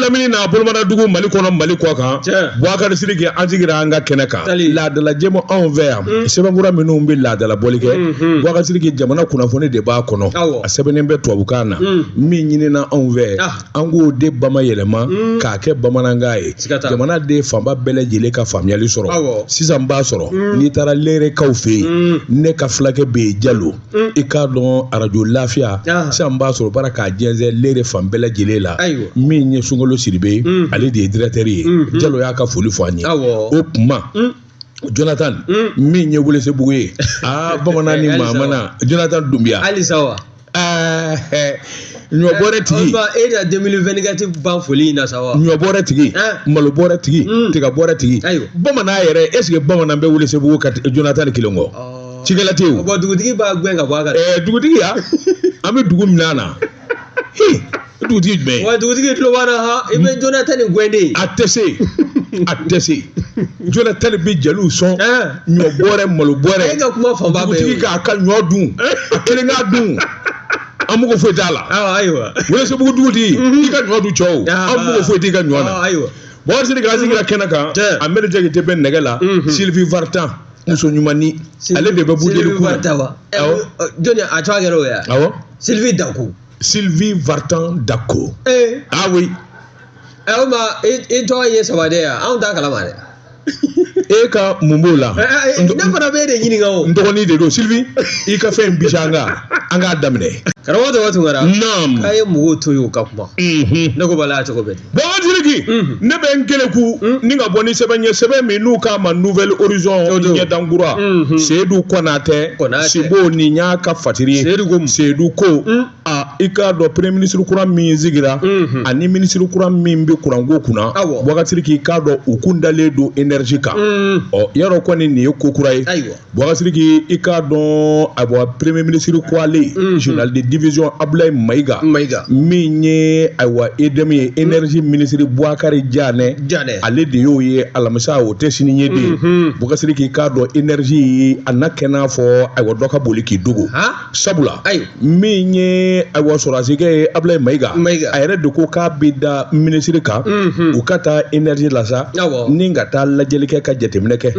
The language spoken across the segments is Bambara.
lamini na bolomana dugu Mali kɔnɔ Mali kɔ kan Boubacar Sidiki an sigira an ka kɛnɛ kan laadala jɛmu anw fɛ yan sɛbɛnkura minnu bɛ laadala bɔli kɛ Boubacar Sidiki jamana kunnafoni de b'a kɔnɔ a sɛbɛnnen bɛ tubabukan na min ɲinina anw fɛ an k'o de bamayɛlɛma k'a kɛ bamanankan ye jamana de fanba bɛɛ lajɛlen ka faamuyali sɔrɔ sisan b'a sɔrɔ n'i taara lɛrɛkaw fɛ yen ne ka fulakɛ bɛ yen Jalo i k'a dɔn arajo lafiya sisan b'a sɔrɔ baara k'a jɛnsɛn lɛrɛ fan bɛɛ lajɛlen la min ye Sunkalo Sidibe ale de ye directeur ye Jalo y'a ka foli fɔ an ye o kuma Jonathan min ye Welesebugu ye bamanan ni maamana Jonathan Dumbuya Alisawa ɲɔbɔrɛ tigi e da 2024 ban foli na sawa ɲɔbɔrɛ tigi malobɔrɛ tigi tigabɔrɛ tigi bamanan yɛrɛ est ce que bamanan bɛ Welesebugu ka Jonathan kelen kɔ cikɛla tɛ yen bon dugutigi b'a gɛn ka bɔ a kan dugutigi ya an bɛ dugu min na dugutigi jumɛn wa dugutigi tulo b'an na ha i bɛ Jonathan gwɛnde a tɛ se Jonathan bɛ jeliw sɔn ɲɔbɔrɛ malobɔrɛ e ka kuma fanba bɛɛ dugutigi k'a ka ɲɔ dun a kelen k'a dun an mugu foyi t'a la ayiwa Welesebugu dugutigi i ka ɲɔ dun cɛw an mugu foyi t'i ka ɲɔ na ayiwa Boubacar Sidiki an sigira kɛnɛ kan a mɛri jɛgɛ bɛ nɛgɛ la Sylvie Vartan muso ɲumani ale de bɛ budeli kunna jɔn a tɔgɔ kɛra o ye awɔ Sylvie Vartan Dako oui o ma i tɔgɔ ye saba de yan anw t'a kalama dɛ e ka mun b'o la ne fana bɛ de ɲininka o n dɔgɔnin de don Sylvie i ka fɛn bisi an k'a daminɛ karamɔgɔ tɔgɔ Tunkara naam k'a ye mɔgɔw to yen o ka kuma ne ko bala cogo bɛ Boubacar Sidiki ne bɛ n kelen ku ni ka bɔ ni sɛbɛn ye sɛbɛn min n'u k'a ma Nouvelle Horizon ɲɛdankura Seydou Konatɛ Sibo ni y'a ka fatiri ye Seydou ko i k'a dɔn premier ministre kura min sigira ani ministre kura min bɛ kuranko kunna Boubacar Sidiki k'a dɔn u kun dalen don énergie kan yarɔ kɔni nin ye ko kura ye Boubacar Sidiki i k'a dɔn ayiwa premier ministre kɔlen général de division Abdoulaye Maïga min ye ayiwa EDM ye énergie ministre Boubacar Diané ale de y'o ye alamisa o tɛ sini ye de Boubacar Sidiki k'a dɔn énergie a na kɛ n'a fɔ ayiwa dɔ ka boli k'i dogo sabula min ye ayiwa sɔrɔsikɛ ye Abdoulaye Maïga a yɛrɛ de ko k'a bɛ da ministre kan u ka taa énergie la sa ni ka taa lajɛli kɛ ka jateminɛ kɛ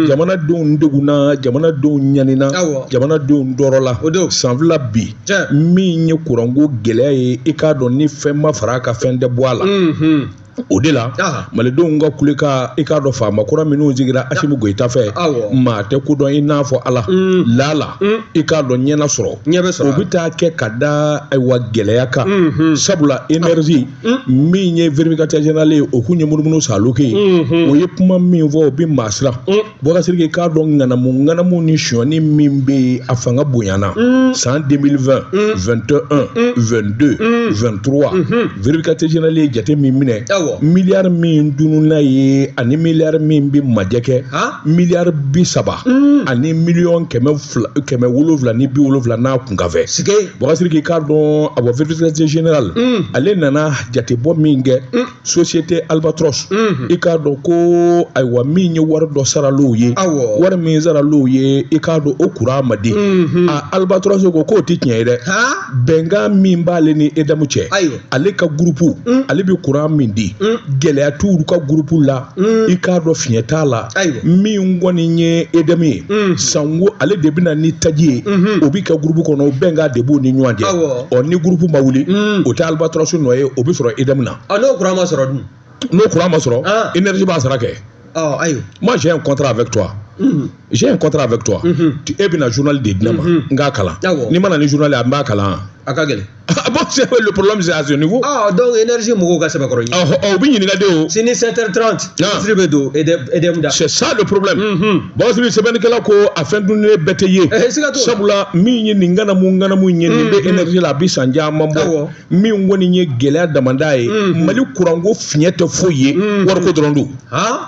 jamanadenw degunna jamanadenw ɲanina jamanadenw dɔrɔla san fila bi min ye kuranko gɛlɛya ye i k'a dɔn ni fɛn ma fara a ka fɛn tɛ bɔ a la o de la malidenw ka kuleka i k'a dɔn faama kura minnu sigira Asimu Goyita fɛ maa tɛ ko dɔn i n'a fɔ Ala lala i k'a dɔn ɲɛna sɔrɔ o bɛ taa kɛ ka da ayiwa gɛlɛya kan sabula énergie min ye vérificateur général ye o kun ye munumunu Saloke o ye kuma min fɔ o bɛ maa siran Boubacar Sidiki k'a dɔn ŋanamu ni sonyani min bɛ a fanga bonyana san 2020 21 22 23 vérificateur général ye jate min minɛ miliyari min dununa ye ani miliyari min bɛ majɛ kɛ miliyari 30 ani miliyɔn 770 ni 70 n'a kun ka fɛ Boubacar Sidiki k'a dɔn a bɔ vérificateur général ale nana jatebɔ min kɛ société Albatros i k'a dɔn ko ayiwa min ye wari dɔ saral'o ye wari min saral'o ye i k'a dɔn o courant ma di Albatros ko k'o tɛ tiɲɛ ye dɛ bɛnkan min b'ale ni EDM cɛ ale ka groupe ale bɛ courant min di gɛlɛya t'olu ka groupe la i k'a dɔn fiɲɛ t'a la min kɔni ye EDM ye sango ale de bɛna ni taji ye o bɛ kɛ groupe kɔnɔ bɛnkan de b'o ni ɲɔgɔn cɛ ni groupe ma wuli o tɛ Albatros nɔ ye o bɛ sɔrɔ EDM na n'o courant ma sɔrɔ dun n'o courant ma sɔrɔ énergie b'a sara kɛ moi j'ai un contrat avec toi j'ai un contrat avec toi e bɛna journal de di ne ma n k'a kalan n'i mana ni journal ye a b'a kalan a ka gɛlɛn bon c'est le problème c'est à ce niveau donc énergie mɔgɔw ka sɛbɛkɔrɔ ɲini o bɛ ɲininka de o sini 7h30 ministre bɛ don EDM da c'est ça le problème Boubacar Sidiki sɛbɛnnikɛla ko a fɛn dunnen bɛɛ tɛ ye sabula min ye nin ŋanamu ye nin bɛ énergie la a bɛ san caman bɔ min kɔni ye gɛlɛya damanda ye Mali kuranko fiɲɛ tɛ foyi ye wariko dɔrɔn don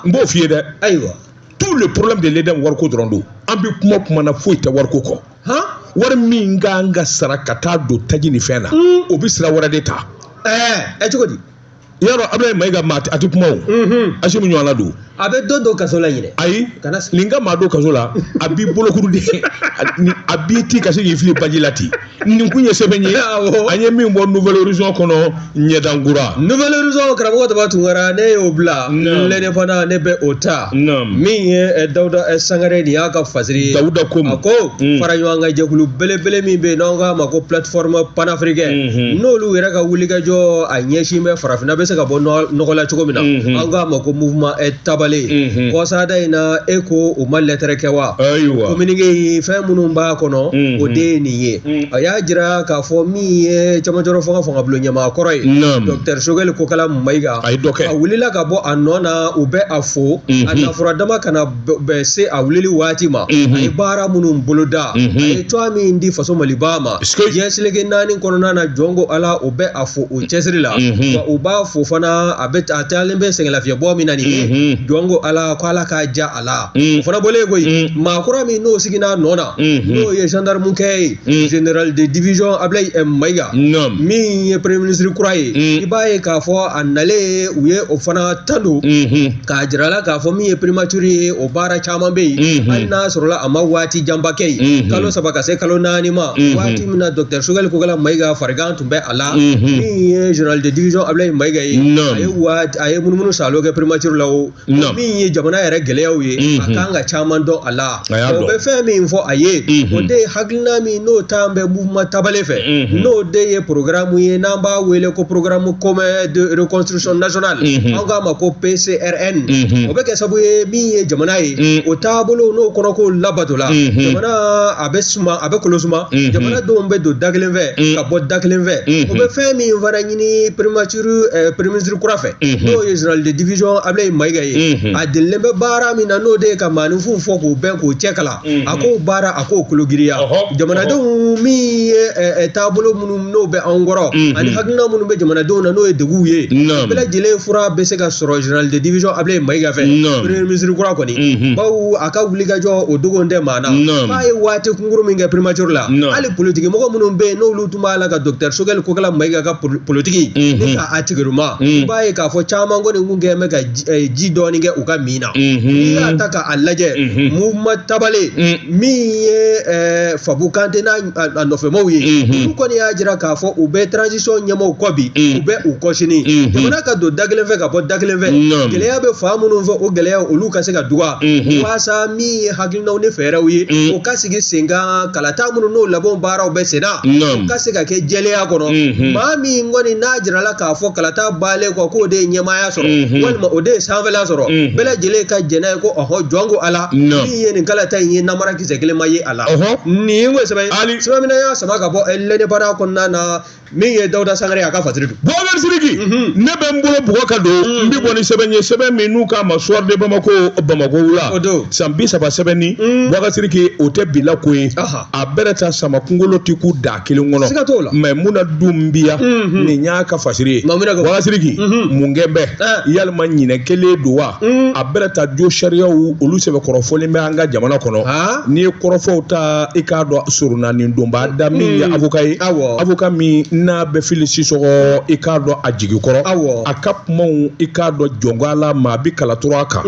n b'o f'i ye dɛ ayiwa tout le problème de l'EDM wariko dɔrɔn don an bɛ kuma na foyi tɛ wariko kɔ wari min kan ka sara ka taa don taji ni fɛn na o bɛ sira wɛrɛ de ta cogo di yarɔ Abdoulaye Maïga maa a tɛ kuma o Asimu ɲɔgɔnna don a bɛ dɔ don kaso la ɲinɛ ayi nin ka maa don kaso la a b'i bolokuru de a b'i ti ka se k'i fili baji la ten nin kun ye sɛbɛn ye an ye min bɔ Nouvelle Horizon kɔnɔ ɲɛdankura Nouvelle Horizon karamɔgɔ Taba Tunkara ne y'o bila l'indépendant ne bɛ o ta min ye Dawuda Sangare nin y'a ka fasiri ye Dawuda ko a ko fara ɲɔgɔn kan jɛkulu belebele min bɛ yen n'an k'a ma ko plateforme panafricaine n'olu yɛrɛ ka wulikajɔ a ɲɛsin bɛ farafinna bɛ se ka bɔ nɔgɔ la cogo min na an k'a ma ko mouvement tabale kɔsada in na e ko o ma lettre kɛ wa communiqué fɛn minnu b'a kɔnɔ o de ye nin ye a y'a jira k'a fɔ min ye camancɛrɔ fanga bulon ɲɛmaa kɔrɔ ye Dr Sogɛli Kokala Mayiga a wulila ka bɔ a nɔ na u bɛ a fo a nafura dama kana bɛ se a wulili waati ma a ye baara minnu boloda a ye cogoya min di faso Maliba ma diɲɛ seleke 4 kɔnɔna na jɔnko Ala o bɛ a fo o cɛsiri la wa u b'a fo fana a taalen bɛ sɛgɛnlafiɲɛbɔ min na nin ye jɔnko Ala ko Ala k'a ja a la o fana bɔlen koyi maakɔrɔ min n'o sigina nɔ na n'o ye gendarme kɛ ye général de division Ablaye Mayiga min ye premier ministre kura ye i b'a ye k'a fɔ a nalen u ye o fana tan don k'a jira la k'a fɔ min ye primature ye o baara caman bɛ yen hali n'a sɔrɔla a ma waati janba kɛ yen kalo 3 ka se kalo 4 ma waati min na Dr Sogɛli Kokala Mayiga farigan tun bɛ a la min ye général de division Ablaye Mayiga ye a ye munumunu salo kɛ primature la o min ye jamana yɛrɛ gɛlɛyaw ye a kan ka caman dɔn a la o bɛ fɛn min fɔ a ye o de ye hakilina min n'o t'an bɛ mouvement tabale fɛ n'o de ye programme ye n'an b'a wele ko programme commun de reconstruction nationale an k'a ma ko PCRN o bɛ kɛ sabu ye min ye jamana ye o taabolo n'o kɔnɔ ko labatola jamana a bɛ suma a bɛ kolo suma jamana denw bɛ don da kelen fɛ ka bɔ da kelen fɛ o bɛ fɛn min fana ɲini primature premier ministre kura fɛ n'o ye général de division Ablaye Mayiga ye a delilen bɛ baara min na n'o de ye ka maaninfin fɔ k'o bɛn k'o cɛ kalan a k'o baara a k'o kologiriya jamanadenw min ye taabolo minnu n'o bɛ anw kɔrɔ ani hakilina minnu bɛ jamanadenw na n'o ye deguw ye bɛɛ lajɛlen fura bɛ se ka sɔrɔ général de division Ablaye Mayiga fɛ premier ministre kura kɔni bawo a ka wulikajɔ o dogon tɛ maa na k'a ye waati kunkuru min kɛ primature la hali politiki mɔgɔ minnu bɛ yen n'olu tun b'a la ka Dr Sogɛli Kokala Mayiga ka politiki ni k'a tigɛruma i b'a ye k'a fɔ caman kɔni kun kɛn bɛ ka ji dɔɔni kɛ u ka min na n'i y'a ta k'a lajɛ mouvement tabale min ye Fabu Kante n'a nɔfɛmaw ye olu kɔni y'a jira k'a fɔ u bɛ transition ɲɛmaaw kɔ bi u bɛ u kɔsini jamana ka don da kelen fɛ ka bɔ da kelen fɛ gɛlɛya bɛ fan minnu fɛ o gɛlɛya olu ka se ka duga waasa min ye hakilinaw ni fɛɛrɛw ye o ka sigi sen kan kalata minnu n'o labɛnw baaraw bɛ sen na o ka se ka kɛ jɛlenya kɔnɔ maa min kɔni n'a jirala k'a fɔ kalata baalen kɔ k'o de ye ɲɛmaaya sɔrɔ walima o de ye sanfɛla sɔrɔ bɛɛ lajɛlen ka jɛn n'a ye ko jɔnko Ala min ye nin kalata in ye namara kisɛ kelen ma ye a la nin ko sɛbɛn min y'a sama ka bɔ l'indépendant kɔnɔna na min ye Dawuda Sangare a ka fasiri don Boubacar Sidiki ne bɛ n bolo bɔgɔ ka don n bɛ bɔ ni sɛbɛn ye sɛbɛn min n'u k'a ma soir de Bamako la san 30 sɛbɛnni Boubacar Sidiki o tɛ bila ko ye a bɛɛ ta sama kunkolo ti ku da kelen kɔnɔ mais mun na dun biya nin y'a ka fasiri ye Boubacar Sidiki mun kɛ bɛ yalima ɲinɛ kelen don wa a bɛɛ ta jo sariyaw olu sɛbɛn kɔrɔfɔlen bɛ an ka jamana kɔnɔ n'i ye kɔrɔfɔw ta i k'a dɔn surunani donba da min ye avocat ye avocat min n'a bɛ fili sisɔgɔ i k'a dɔn a jigi kɔrɔ a ka kumaw i k'a dɔn jɔnko Ala ma a bɛ kalatura a kan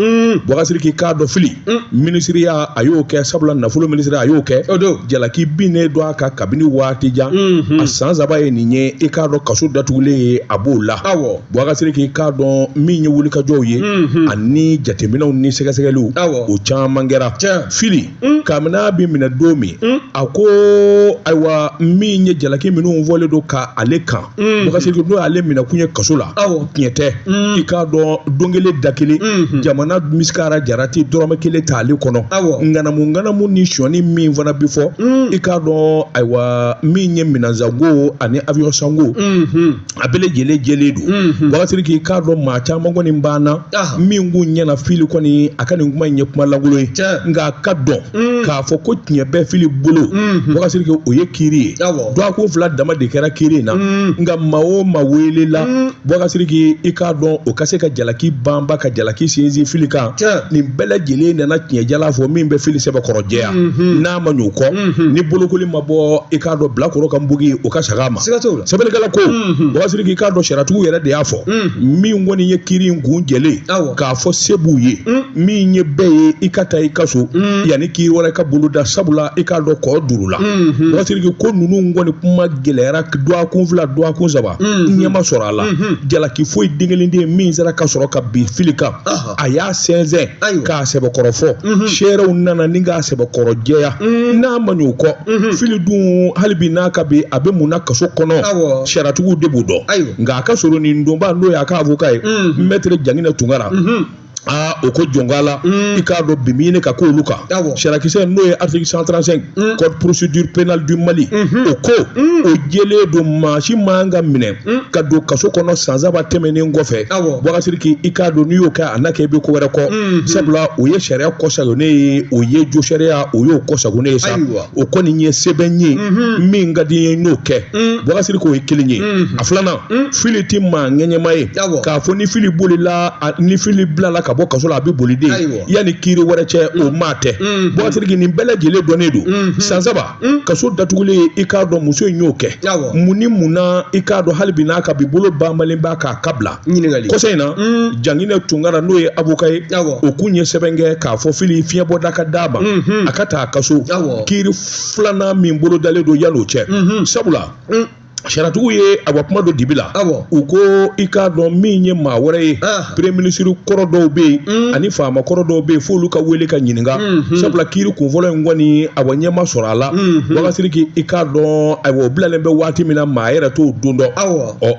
Boubacar Sidiki k'a dɔn fili ministeriya a y'o kɛ sabula nafolo ministeriya a y'o kɛ jalaki binnen don a kan kabini waati jan a san 3 ye nin ye i k'a dɔn kaso datugulen ye a b'o la Boubacar Sidiki k'a dɔn min ye wulikajɔw ye ani jateminɛw ni sɛgɛsɛgɛliw o caman kɛra fili kabini bɛ minɛ don min a ko ayiwa min ye jalaki minnu fɔlen don ka ale kan Boubacar Sidiki n'o y'ale minɛ kun ye kaso la tiɲɛ tɛ i k'a dɔn don kelen da kelen jamana misikara jarati dɔrɔmɛ kelen t'ale kɔnɔ nganamu ni sɔni min fana bi fɔ i k'a dɔn ayiwa min ye minɛnsanko ani avion sanko a bɛɛ lajɛlen jɛlen don Boubacar Sidiki k'a dɔn maa caman kɔni banna min k'u ɲɛna fili kɔni a ka nin kuma in ye kuma lankolon ye nka a ka dɔn k'a fɔ ko tiɲɛ bɛɛ fili bolo Boubacar Sidiki o ye kiiri ye dɔgɔkun 2 dama de kɛra kiiri kelen na nga mawo mawele la Boubacar i k'a dɔn o ka se ka jalaki banba ka jalaki sinsin fili kan nin bɛɛ lajɛlen nana tiɲɛjala fɔ min bɛ fili sɛbɛkɔrɔ jɛya n'a ma ɲ'o kɔ ni bolokoli ma bɔ i k'a dɔn bilakoro ka npogi o ka saga ma sɛbɛnnikɛla ko Boubacar i k'a dɔn sariyatigiw yɛrɛ de y'a fɔ min kɔni ye kiiri in kun jɛlen k'a fɔ se b'u ye min ye bɛɛ ye i ka taa i ka so yanni kiiri wɛrɛ ka boloda sabula i k'a dɔn kɔ duuru la Boubacar ko ninnu kɔni kuma gɛlɛyara dɔgɔkun fila dɔgɔkun saba ɲɛma sɔrɔ a la jalaki foyi dengelenden min sera ka sɔrɔ ka bin fili kan a y'a sɛnsɛn k'a sɛbɛkɔrɔ fɔ sɛrɛw nana ni k'a sɛbɛkɔrɔ jɛya n'a ma ɲ'o kɔ fili dun hali bi n'a ka bin a bɛ mun na kaso kɔnɔ sariyatigiw de b'o dɔn nka a ka sɔrɔ nin donba n'o y'a ka avocat ye maître Janginɛ Tunkara o ko jɔngala i k'a dɔn bi min ɲini ka k'olu kan sariyakisɛ n'o ye article 135 code procédure pénale du Mali o ko o jɛlen don maa si man ka minɛ ka don kaso kɔnɔ san saba tɛmɛnen kɔfɛ Boubacar i k'a dɔn n'i y'o kɛ a n'a kɛ i bɛ ko wɛrɛ kɔ sabula o ye sariya kɔsagonnen ye o ye jo sariya o y'o kɔsagonnen ye sa o kɔni ye sɛbɛn ye min ka di n ye n'o kɛ Boubacar k'o ye kelen ye a filanan fili tɛ maa ŋɛɲɛma ye k'a fɔ ni fili bolila ni fili bilala ka bɔ kaso la a bɛ boli den yanni kiiri wɛrɛ cɛ o maa tɛ Boubacar nin bɛɛ lajɛlen dɔnnen don san saba kaso datugulen i k'a dɔn muso in y'o kɛ mun ni mun na i k'a dɔn hali bi n'a ka bi bolo banbalen b'a k'a kabila kɔsa in na Janginɛ Tunkara n'o ye avocat ye o kun ye sɛbɛn kɛ k'a fɔ fili fiɲɛbɔda ka d'a ma a ka taa kaso kiiri filanan min bolo dalen don yan'o cɛ sabula sariyatigiw ye a kuma dɔ dibi la u ko i k'a dɔn min ye maa wɛrɛ ye premier ministre kɔrɔ dɔw bɛ yen ani faama kɔrɔ dɔw bɛ yen f'olu ka wele ka ɲininka sabula kiiri kunfɔlɔ in kɔni a ɲɛma sɔrɔ a la Boubacar i k'a dɔn o bilalen bɛ waati min na maa yɛrɛ t'o don dɔn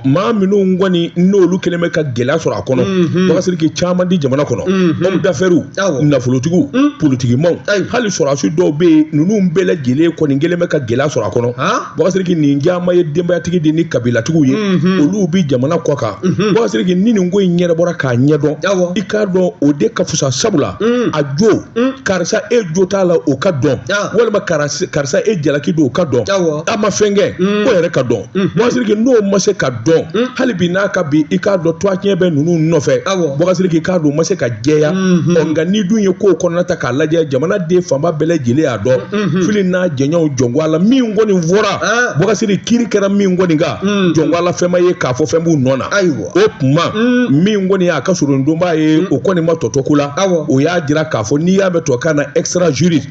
maa minnu kɔni n'olu kɛlen bɛ ka gɛlɛya sɔrɔ a kɔnɔ Boubacar caman di jamana kɔnɔ homme d'affaires nafolotigiw politikimaw hali sɔrɔdasi dɔw bɛ yen ninnu bɛɛ lajɛlen kɔni kɛlen bɛ ka gɛlɛya sɔrɔ a kɔnɔ Boubacar nin caman ye denbayatigi de ni kabilatigiw ye olu bi jamana kɔ kan Boubacar ni nin ko in yɛrɛ bɔra k'a ɲɛdɔn i k'a dɔn o de ka fusa sabula a jo karisa e jo t'a la o ka dɔn walima karisa e jalaki don o ka dɔn a ma fɛn kɛ o yɛrɛ ka dɔn Boubacar n'o ma se ka dɔn hali bi n'a ka bi i k'a dɔn tuwatiɲɛ bɛ ninnu nɔfɛ Boubacar k'a dɔn o ma se ka jɛya nka ni dun ye kow kɔnɔna ta k'a lajɛ jamana den fanba bɛɛ lajɛlen y'a dɔn fili n'a jɛɲɔgɔnw jɔnko a la min kɔni fɔra Boubacar kiiri kɛra min kɔni kan jɔnko a la fɛn ma ye k'a fɔ fɛn b'u nɔ na o tuma min kɔni y'a ka surun donbaa ye o kɔni ma tɔtɔ ko la o y'a jira k'a fɔ n'i y'a mɛn tubabukan na extra juridique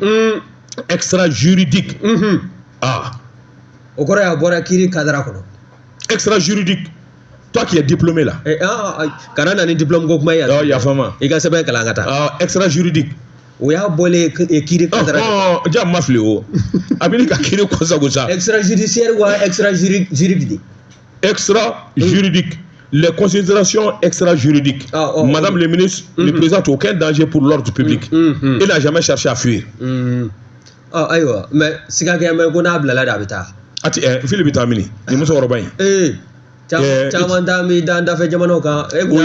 o kɔrɔ y'a bɔra kiiri kadara kɔnɔ extra juridique toi qui es diplômé là kana na ni diplôme ko kuma ya yafama i ka sɛbɛn kalan ka taa extra juridique o y'a bɔlen kiiri kadara ja ma fili o a bɛ ni ka kiiri kɔsago sa extra judiciaire wa extra juridique extra juridique les considérations extra-juridiques. Madame le ministre, ne présente aucun danger pour l'ordre public. Il n'a jamais cherché à fuir. Aïwa, mais si quelqu'un m'a dit que la d'habita. Philippe Tamini, il me semble bien. Caman dami dan dafe jamano kan e ko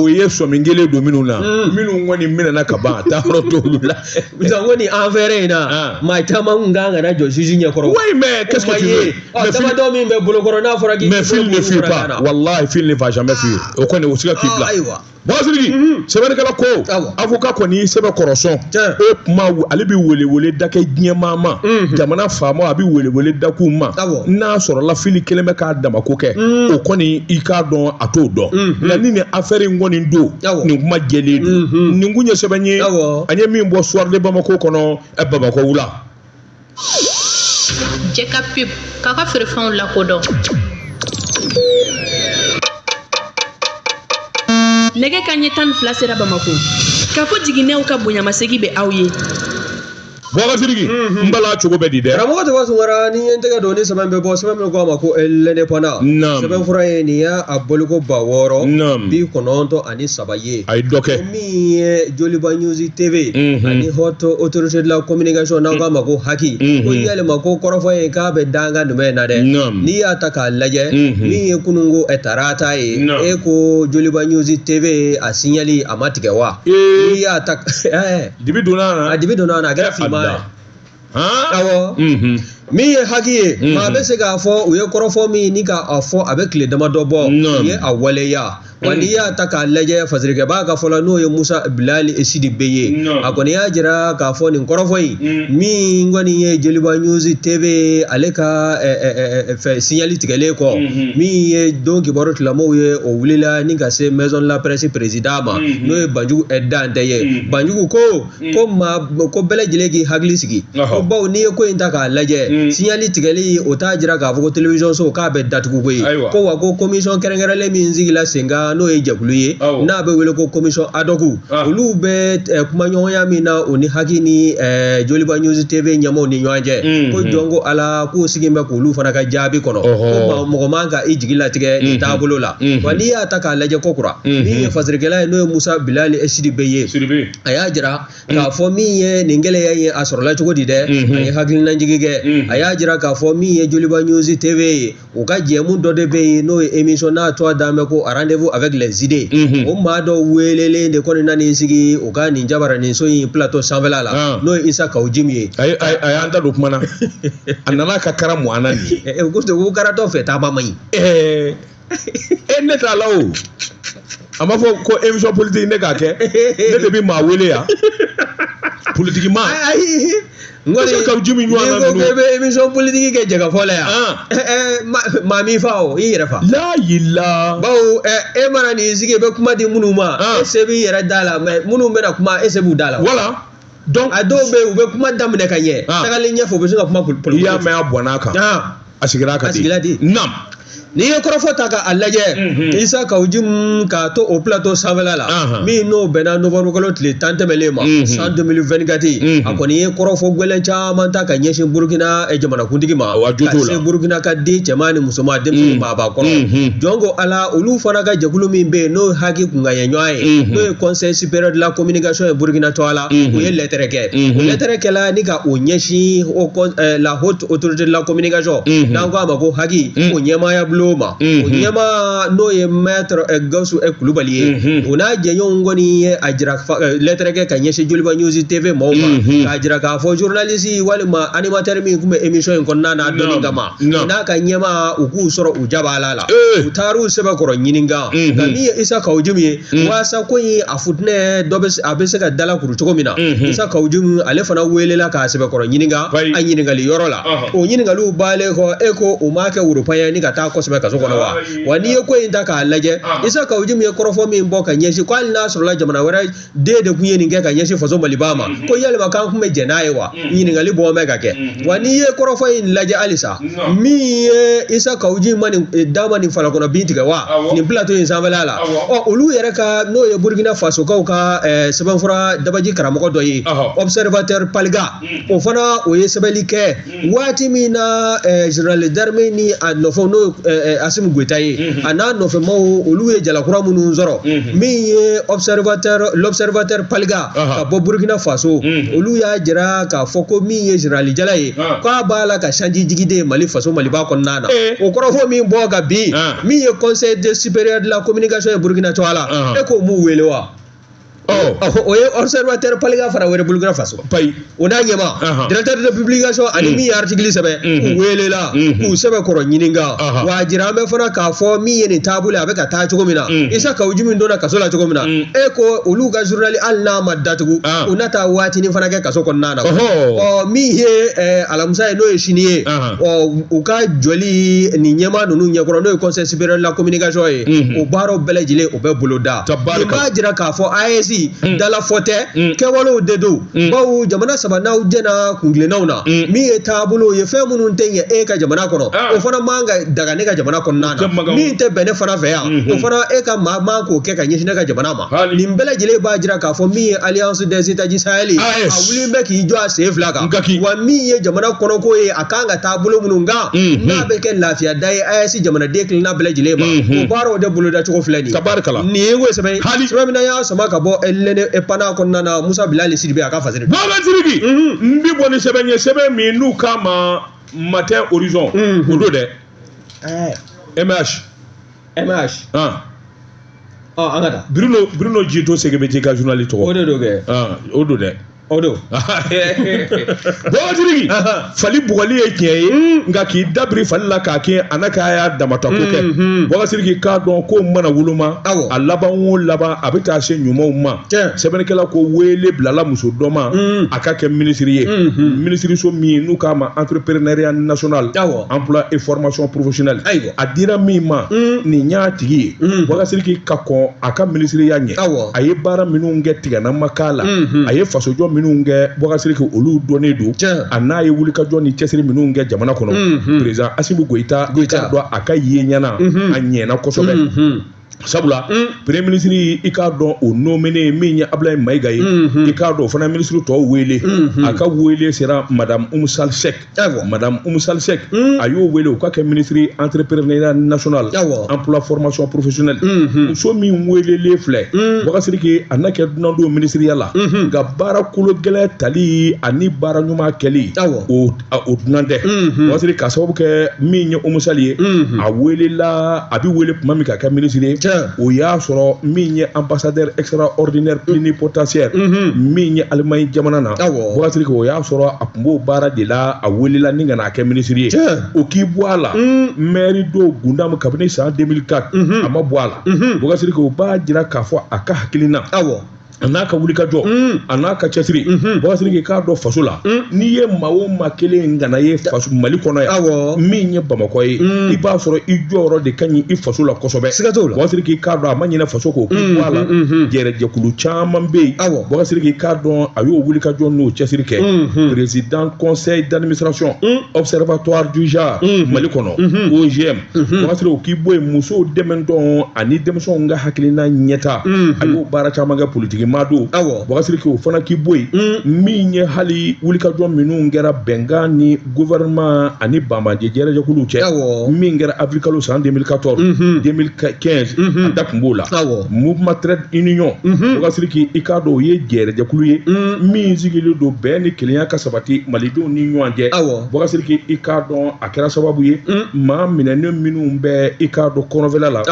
o ye somingele do minnu na minnu ngoni minana ka ban ta horo to la bitan ngoni envers na ma caman nganga na jo juge nya koro oui mais qu'est-ce que tu veux mais tama do min be bolo koro na fora gi mais film ne fuit pas wallahi film ne va jamais fuir o kone o siga kibla Boubacar sɛbɛnnikɛla ko avocat kɔni sɛbɛn kɔrɔsɔn o kuma ale bɛ welewele da kɛ diɲɛmaa ma jamana faamaw a bɛ welewele da k'u ma n'a sɔrɔla fili kelen bɛ k'a damako kɛ o kɔni i k'a dɔn a t'o dɔn nka ni nin affaire in kɔni don nin kuma jɛlen don nin kun ye sɛbɛn ye an ye min bɔ soir de Bamako kɔnɔ Bamako wula. Jɛ ka pub k'a ka feerefɛnw lakodɔn. Nɛgɛ kanɲɛ 12 sera Bamako k'a fɔ jiginɛw ka bonyamasegin bɛ aw ye. Boubacar n bala cogo bɛ di dɛ. Karamɔgɔ Taba Sunkara ni ye n tɛgɛ don ni sɛbɛn bɛ bɔ sɛbɛn min ko a ma ko l'indépendant. Sɛbɛn fura ye nin y'a boliko 693 ye. A ye dɔ kɛ. Min ye Joliba News TV ani Haute Autorité de la Communication n'aw k'a ma ko Haki. Ko yalima ko kɔrɔfɔ ye k'a bɛ danga jumɛn na dɛ. N'i y'a ta k'a lajɛ min ye kununko tarata ye e ko Joliba News TV a signali a ma tigɛ wa. N'i y'a ta dibi donna na. A dibi donna na a kɛra finman. Awɔ min ye haki ye maa bɛ se k'a fɔ u ye kɔrɔfɔ min ni k'a fɔ a bɛ tile damadɔ bɔ u ye a waleya wa n'i y'a ta k'a lajɛ fasirikɛbaa ka fɔlɔ n'o ye Musa Bilali Sidi Beye ye a kɔni y'a jira k'a fɔ nin kɔrɔfɔ in min kɔni ye Joliba News TV ale ka signali tigɛlen kɔ min ye don kibaru tilamɔw ye o wulila ni ka se Maison de la Presse président ma n'o ye Banjugu Dante ye Banjugu ko bɛɛ lajɛlen k'i hakili sigi ko bawo n'i ye ko in ta k'a lajɛ signali tigɛli o t'a jira k'a fɔ ko télévision so k'a bɛ datugu koyi ko wa ko commission kɛrɛnkɛrɛnlen min sigila sen kan n'o ye jɛkulu ye n'a bɛ wele ko commission ad hoc olu bɛ kuma ɲɔgɔnya min na o ni haki ni Joliba News TV ɲɛmaaw ni ɲɔgɔn cɛ ko jɔn ko ala k'u sigi bɛ k'olu fana ka jaabi kɔnɔ ko mɔgɔ man ka i jigi latigɛ i taabolo la wa n'i y'a ta k'a lajɛ kokura min ye fasirikɛla ye n'o ye Musa Bilali Sidi Beye ye a y'a jira k'a fɔ min ye nin gɛlɛya ye a sɔrɔla cogo di dɛ a ye hakilinajigi kɛ a y'a jira k'a fɔ min ye Joliba News TV ye u ka jɛmu dɔ de bɛ yen n'o ye émission n'a tɔgɔ d'a mɛn ko rendez-vous avec les idées o maa dɔ welelen de kɔni nana i sigi u ka nin jabaraninso in plateau sanfɛla la n'o ye Isa Kawujimi ye a y'an da don kuma na a nana ka kara muana ni ko karatɔ fɛ taama man ɲi ne t'a la o a ma fɔ ko émission politique ne k'a kɛ ne de bɛ maa wele yan politique ma ngori Kawujimi ɲɔgɔn na ninnu ko bɛ émission politique kɛ jɛgɛ fɔ la yan maa min fa o i yɛrɛ fa la yila bawo e mana nin sigi bɛ kuma di minnu ma e se b'i yɛrɛ da la mais minnu bɛna kuma e se b'u da la voilà donc a dɔw bɛ yen u bɛ kuma daminɛ ka ɲɛ tagalen ɲɛfɛ u bɛ se ka kuma politique i y'a mɛn a bɔnn'a kan a sigira ka di nam n'i ye kɔrɔfɔ ta k'a lajɛ Isa Kawujimi k'a to o plateau sanfɛla la min n'o bɛnna novembre kalo tile 10 tɛmɛlen ma san 2024 a kɔni ye kɔrɔfɔ gwɛlɛn caman ta ka ɲɛsin Burukina jamanakuntigi ma ka se Burukina ka den cɛman ni musoman denmisɛnnin maabakɔrɔ jɔn ko ala olu fana ka jɛkulu min bɛ yen n'o haki kunkanɲɛ ɲɔgɔn ye n'o ye Conseil supérieur de la communication ye Burukina tɔgɔ la u ye lettre kɛ o lettre kɛla ni ka o ɲɛsin la haute autorité de la communication n'an ko a ma ko haki o ɲɛmaaya bulon ma o ɲɛma n'o ye maître Gawusu Kulubali ye o n'a jɛɲɔgɔnw kɔni ye a jira lettre kɛ ka ɲɛsin Joliba News TV mɔgɔw ma k'a jira k'a fɔ journaliste walima animateur min tun bɛ émission in kɔnɔna na dɔnni kama n'a ka ɲɛma u k'u sɔrɔ u jabala la u taar'u sɛbɛkɔrɔ ɲininka nka min ye Isa Kawujimi ye walasa ko in a futinɛ a bɛ se ka dalakuru cogo min na Isa Kawujimi ale fana welela k'a sɛbɛkɔrɔ ɲininka a ɲininkali yɔrɔ la o ɲininkaliw baalen kɔ e ko u m'a kɛ worobaya ni ka taa kosɛbɛ kaso kɔnɔ wa n'i ye ko in ta k'a lajɛ Isa Kawujimi ye kɔrɔfɔ min bɔ ka ɲɛsin ko hali n'a sɔrɔla jamana wɛrɛ den de tun ye nin kɛ ka ɲɛsin faso Maliba ma ko yalima k'an tun bɛ jɛn n'a ye wa ɲininkali bɔn bɛ ka kɛ wa n'i ye kɔrɔfɔ in lajɛ halisa min ye Isa Kawujimi ma nin da ma nin falakɔnɔ bin tigɛ wa nin plateau in sanfɛla la olu yɛrɛ ka n'o ye Burkina Fasokaw ka sɛbɛnfura dabaji karamɔgɔ dɔ ye observateur Paliga o fana o ye sɛbɛnli kɛ waati min na général d'armée ni a nɔfɛw n'o Assimi Goïta ye a n'a nɔfɛmaw olu ye jalakura minnu sɔrɔ min ye l'observateur Paliga ka bɔ Burkina Faso olu y'a jira k'a fɔ ko min ye général Jala ye k'a b'a la ka sanji jigiden Mali faso Maliba kɔnɔna na o kɔrɔfɔ min bɔ ka bin min ye Conseil supérieur de la communication ye Burkina tɔgɔ la e k'o m'u wele wa o ye observateur Paliga fara wɛrɛ Burkina Faso o n'a ɲɛma directeur de publication ani min ye article sɛbɛn u welela k'u sɛbɛkɔrɔ ɲininka wa a jira an bɛ fana k'a fɔ min ye nin taabolo a bɛ ka taa cogo min na Isa Kawujimi donna kaso la cogo min na e ko olu ka journal hali n'a ma datugu u na taa waatinin fana kɛ kaso kɔnɔna na min ye alamisa ye n'o ye sini ye u ka jɔli nin ɲɛma ninnu ɲɛkɔrɔ n'o ye Conseil supérieur de la communication ye o baaraw bɛɛ lajɛlen o bɛ boloda nin b'a jira k'a fɔ AES dala fɔtɛ kɛwalew de don bawo jamana saba n'aw jɛna kungilennaw na min ye taabolo ye fɛn minnu tɛ ɲɛ e ka jamana kɔnɔ o fana man ka daga ne ka jamana kɔnɔna na min tɛ bɛn ne fana fɛ yan o fana e ka maa man k'o kɛ ka ɲɛsin ne ka jamana ma nin bɛɛ lajɛlen b'a jira k'a fɔ min ye Alliance des États du Sahel a wulilen bɛ k'i jɔ a sen fila kan wa min ye jamana kɔnɔko ye a kan ka taabolo minnu kan n'a bɛ kɛ lafiya da ye AES jamanaden kelenna bɛɛ lajɛlen ma o baaraw de boloda cogo filɛ nin ye nin ye ko sɛbɛn sɛbɛn min y'a sama ka bɔ lene epana kɔnɔna na Musa Bilali Sidi Beye a ka fasiri Baba Siriki n bi bɔ ni sɛbɛn ye sɛbɛn min n'u k'a ma matin horizon o do dɛ MH an ka taa Bruno Jito Segebeti ka journal tɔgɔ o de do kɛ o do dɛ Odo. Bɔgɔsiriki fali bugɔli ye tiɲɛ ye nka k'i dabiri fali la k'a kɛ a n'a k'a y'a damata ko kɛ Bɔgɔsiriki k'a dɔn ko mana woloma a laban o laban a bɛ taa se ɲumanw ma sɛbɛnnikɛla ko wele bilala muso dɔ ma a ka kɛ minisiri ye minisiriso min n'u k'a ma entrepreneuriat national emploi et formation professionnelle a dira min ma nin y'a tigi ye Bɔgɔsiriki ka kɔn a ka minisiriya ɲɛ a ye baara minnu kɛ tigɛnama k'a la a ye fasojɔ minnu kɛ Bɔgɔsiriki olu dɔnnen don a n'a ye wulikajɔ ni cɛsiri minnu kɛ jamana kɔnɔ président Assimi Goïta k'a dɔn a ka ye ɲɛna a ɲɛna kosɛbɛ sabula premier ministre i k'a dɔn o nommé min ye Ablaye Mayiga ye i k'a dɔn o fana ministre tɔw wele a ka wele sera madame Oumou Sall Seck madame Oumou Sall Seck a y'o wele o ka kɛ ministre entrepreneuriat national emploi formation professionnelle muso min welelen filɛ Bɔgɔsiriki a n'a kɛ dunan don ministeriya la nka baara kolo gɛlɛn tali ani baara ɲuman kɛli o dunan tɛ Bɔgɔsiriki ka sababu kɛ min ye Oumou Sall ye a welela a bɛ wele tuma min ka kɛ ministre ye o y'a sɔrɔ min ye ambassadeur extraordinaire plénipotentiaire min ye Allemagne jamana na Bɔgɔsiriki o y'a sɔrɔ a tun b'o baara de la a welela ni ka n'a kɛ ministre ye o k'i bɔ a la maire do Gundam kabini san 2004 a ma bɔ a la Bɔgɔsiriki o b'a jira k'a fɔ a ka hakilina a n'a ka wulikajɔ a n'a ka cɛsiri Bɔgɔsiriki k'a dɔn faso la n'i ye maa o maa kelen gana ye faso Mali kɔnɔ yan min ye Bamakɔ ye i b'a sɔrɔ i jɔyɔrɔ de ka ɲi i faso la kosɛbɛ siga t'o la Bɔgɔsiriki k'a dɔn a ma ɲinɛ faso k'o k'i bɔ a la jɛrɛjɛkulu caman bɛ yen Bɔgɔsiriki k'a dɔn a y'o wulikajɔ n'o cɛsiri kɛ président conseil d'administration observatoire du genre Mali kɔnɔ OGM Bɔgɔsiriki k'i bɔ yen musow dɛmɛ ani denmisɛnw ka hakilina ɲɛta a y'o baara caman kɛ politiki Mado Bɔgɔsiriki o fana k'i bɔ yen min ye hali wulikajɔ minnu kɛra bɛnkan ni gouvernement ani banbajɛ jɛrɛjɛkuluw cɛ min kɛra avril kalo san 2014 2015 a da tun b'o la mouvement trade union Bɔgɔsiriki i k'a dɔn o ye jɛrɛjɛkulu ye min sigilen don bɛn ni kelenya ka sabati malidenw ni ɲɔgɔn cɛ Bɔgɔsiriki i k'a dɔn a kɛra sababu ye maa minɛnen minnu bɛ i k'a dɔn kɔnɔfɛla la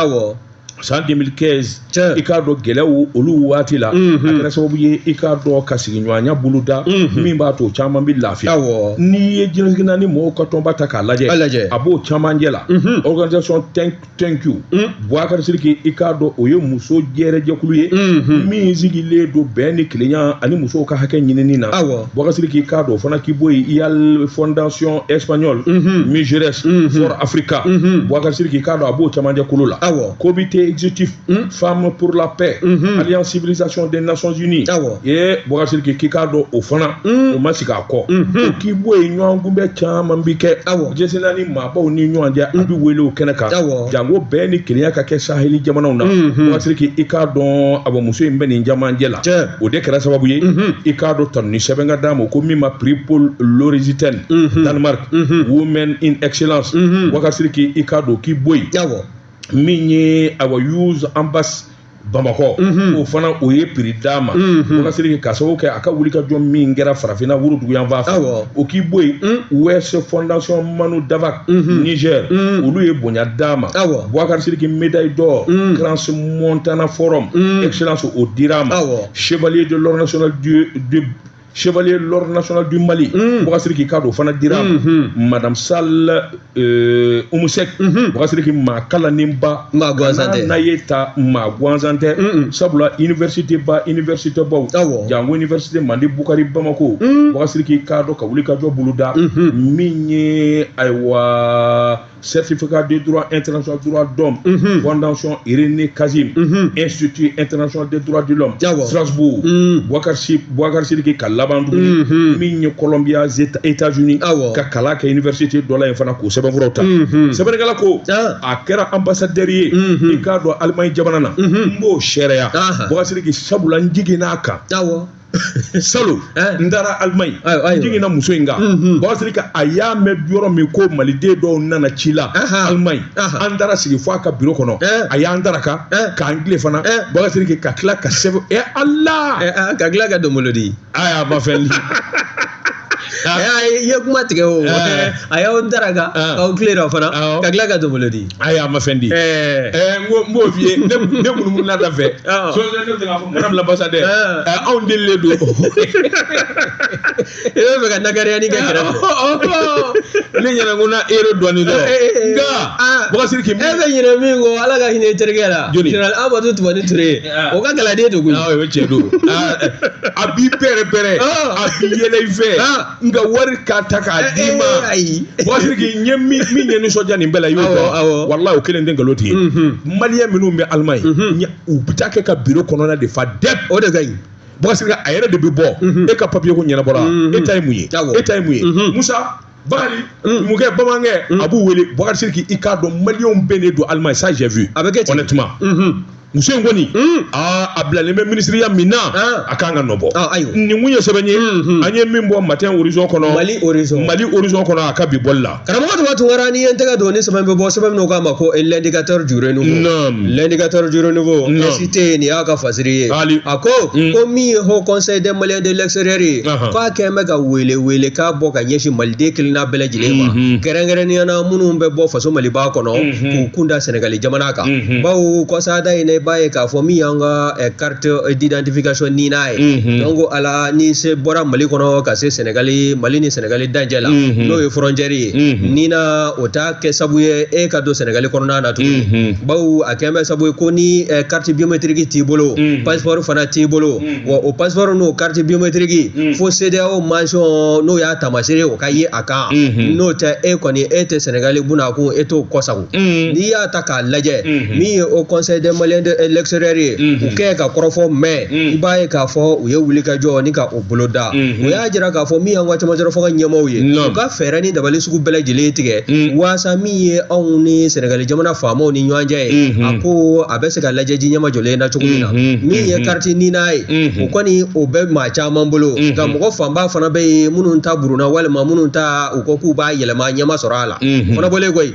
san 2015 i k'a dɔn gɛlɛyaw olu waati la a kɛra sababu ye i k'a dɔn ka sigiɲɔgɔnya bolo da min b'a to caman bɛ lafiya n'i ye jinɛsigi naani mɔgɔw ka tɔnba ta k'a lajɛ a b'o camancɛ la organisation thank you Bɔgɔsiriki i k'a dɔn o ye muso jɛrɛjɛkulu ye min sigilen don bɛn ni kelenya ani musow ka hakɛ ɲinini na Bɔgɔsiriki i k'a dɔn o fana k'i bɔ yen IAL fondation espagnole Mujeres for Africa Bɔgɔsiriki i k'a dɔn a b'o camancɛ kolo la comité exécutif Femmes pour la paix Alliance civilisation des Nations Unies ye Bɔgɔsiriki k'i k'a dɔn o fana o ma sigi a kɔ o k'i bɔ yen ɲɔgɔn kunbɛ caman bi kɛ jɛnsɛnna ni maabaw ni ɲɔgɔn cɛ a bɛ wele o kɛnɛ kan jango bɛɛ ni kelenya ka kɛ saheli jamanaw na Bɔgɔsiriki i k'a dɔn muso in bɛ nin camancɛ la o de kɛra sababu ye i k'a dɔn tanuni sɛbɛn ka d'a ma ko min ma prix Paul Lorizitaine Danemark Women in Excellence Bɔgɔsiriki i k'a dɔn k'i bɔ yen min ye youth ambass Bamakɔ o fana o ye prix d'a ma Bɔgɔsiriki ka sababu kɛ a ka wulikajɔ min kɛra farafinna Worodugu yan fan fɛ o k'i bɔ yen West Fondation Manu Davak Niger olu ye bonya d'a ma Bɔgɔsiriki médaille d'or Crans Montana Forum excellence o dira ma chevalier de l'ordre national Chevalier de l'ordre national du Mali Bɔgɔsiriki k'a dɔn o fana dira madame Sall Oumou Seck Bɔgɔsiriki maa kalanenba n'a ye ta maa gansan tɛ sabula université baw jango université Mande Bukari Bamako Bɔgɔsiriki k'a dɔn ka wulikajɔ bolo da min ye ayiwa certificat de droit international droit d'homme fondation Irénée Kazim institut international des droits de l'homme Strasbourg Bɔgɔsiriki ka laban tuguni min ye Colombia États-Unis ka kalan kɛ université dɔ la yen fana k'o sɛbɛnfuraw ta sɛbɛnnikɛla ko a kɛra ambassadeur ye i k'a dɔn Allemagne jamana na n b'o sariya Bɔgɔsiriki sabula n jiginn'a kan Salo n taara Allemagne n jiginna muso in kan Bɔgɔsiriki a y'a mɛn yɔrɔ min ko maliden dɔw nana ci la Allemagne an taara sigi fo a ka bureau kɔnɔ a y'an daraka k'an tile fana Bɔgɔsiriki ka tila ka sɛbɛn Allah ka tila ka donbolo di a y'a ma fɛn ye kuma tigɛ o a y'aw daraga k'aw tilela fana ka tila ka donbolo di ayi a ma fɛn di n b'o f'i ye ne munumunu na da fɛ sɔɔni ne bɛ k'a fɔ madame l'ambassadeur anw delilen don i bɛ fɛ ka nakariya kɛ kɛrɛfɛ ne ɲɛna ko na ere dɔɔnin dɔrɔn nka Bɔkasiri k'i e bɛ ɲinɛ min kɔ ala ka hinɛ i terikɛ la général Amadu Tumani Ture o ka galaden de koyi o ye tiɲɛ don a b'i pɛrɛ-pɛrɛ a b'i yɛlɛ i fɛ nka wari ka ta k'a d'i ma Bɔkasiri k'i ɲɛ min ye nisɔndiya nin bɛɛ la i y'o dɔn walahi o kelen tɛ nkalon tigɛ maliyɛn minnu bɛ Allemagne u bɛ taa kɛ ka bureau kɔnɔna de fa dɛp o de ka ɲi Bɔkasiri a yɛrɛ de bɛ bɔ e ka papier ko ɲɛnabɔra e ta ye mun ye e ta ye mun ye Musa Bakari mukɛ bamankɛ a b'u wele Bɔkasiri i k'a dɔn maliyɛnw bɛɛ de don Allemagne ça j'ai vu honnêtement muso in kɔni a bilalen bɛ minisiriya min na a kan ka nɔbɔ nin kun ye sɛbɛn ye an ye min bɔ matin horizon kɔnɔ Mali horizon kɔnɔ a ka bi bɔli la karamɔgɔ Tuma Tunkara ni ye n tɛgɛ don ni sɛbɛn bɛ bɔ sɛbɛn min k'a ma ko l'indicateur du renouveau l'indicateur du renouveau incité nin y'a ka fasiri ye a ko min ye Haut Conseil des Maliens de l'extérieur ye k'a kɛn bɛ ka wele k'a bɔ ka ɲɛsin maliden kelenna bɛɛ lajɛlen ma kɛrɛnkɛrɛnnenya na minnu bɛ bɔ faso Maliba kɔnɔ k'u kun da Sénégali jamana kan bawo kɔsada in b'a ye k'a fɔ min y'an ka carte d'identification nina ye donc ala ni se bɔra Mali kɔnɔ ka se Sénégali Mali ni Sénégali dancɛ la n'o ye frontière ye nina o t'a kɛ sabu ye e ka don Sénégali kɔnɔna na tuguni bawo a kɛn bɛ sabu ye ko ni carte biométrique t'i bolo passeport fana t'i bolo wa o passeport n'o carte biométrique fo CEDEAO mention n'o y'a taamasere o ka ye a kan n'o tɛ e kɔni e tɛ Sénégali bunakun e t'o kɔsago n'i y'a ta k'a lajɛ min ye Haut Conseil des Maliens de l'extérieur ye u kɛ ka kɔrɔfɔ mɛn i b'a ye k'a fɔ u ye wulikajɔ ni ka o bolo da o y'a jira k'a fɔ min y'an ka camancɛla fanga ɲɛmaaw ye u ka fɛɛrɛ ni dabali sugu bɛɛ lajɛlen tigɛ waasa min ye anw ni Sénégali jamana faamaw ni ɲɔgɔn cɛ ye a ko a bɛ se ka lajɛ ji ɲɛma jɔlen na cogo min na min ye carte nina ye o kɔni o bɛ maa caman bolo nka mɔgɔ fanba fana bɛ yen minnu ta buruna walima minnu ta u ko k'u b'a yɛlɛma ɲɛma sɔrɔ a la fana bɔlen koyi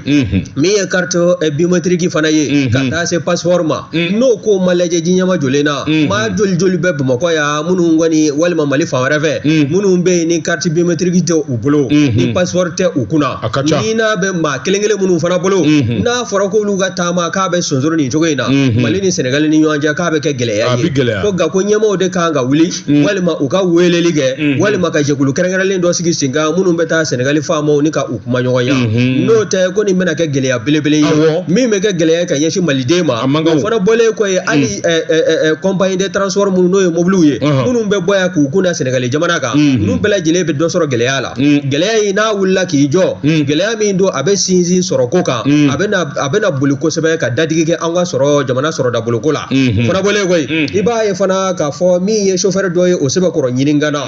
min ye carte biométrique fana ye ka taa se passeport ma n'o ko ma lajɛ ji ɲɛma jɔlen na maa joli bɛ Bamakɔ yan minnu kɔni walima Mali fan wɛrɛ fɛ minnu bɛ yen ni carte biométrique tɛ u bolo ni passeport tɛ u kunna ni n'a bɛ maa kelen minnu fana bolo n'a fɔra k'olu ka taama k'a bɛ sonsoro nin cogo in na Mali ni Sénégal ni ɲɔgɔn cɛ k'a bɛ kɛ gɛlɛya ye ko nka ko ɲɛmaaw de kan ka wuli walima u ka weleli kɛ walima ka jɛkulu kɛrɛnkɛrɛnlen dɔ sigi sen kan minnu bɛ taa Sénégali faamaw ni ka u kuma ɲɔgɔn ye n'o tɛ ko nin bɛna kɛ gɛlɛya belebele ye min bɛ kɛ gɛlɛya ka ɲɛsin maliden ma o fana bɔlen kɔ ye hali compagnie de transport minnu n'o ye mobiliw ye minnu bɛ bɔ yan k'u kun da Sénégali jamana kan ninnu bɛɛ lajɛlen bɛ dɔ sɔrɔ gɛlɛya la gɛlɛya in n'a wulila k'i jɔ gɛlɛya min don a bɛ sinsin sɔrɔ ko kan a bɛna boli kosɛbɛ ka dadigi kɛ an ka sɔrɔ jamana sɔrɔ dabolo ko la fana bɔlen koyi i b'a ye fana k'a fɔ min ye chauffeur dɔ ye o sɛbɛkɔrɔ ɲininkana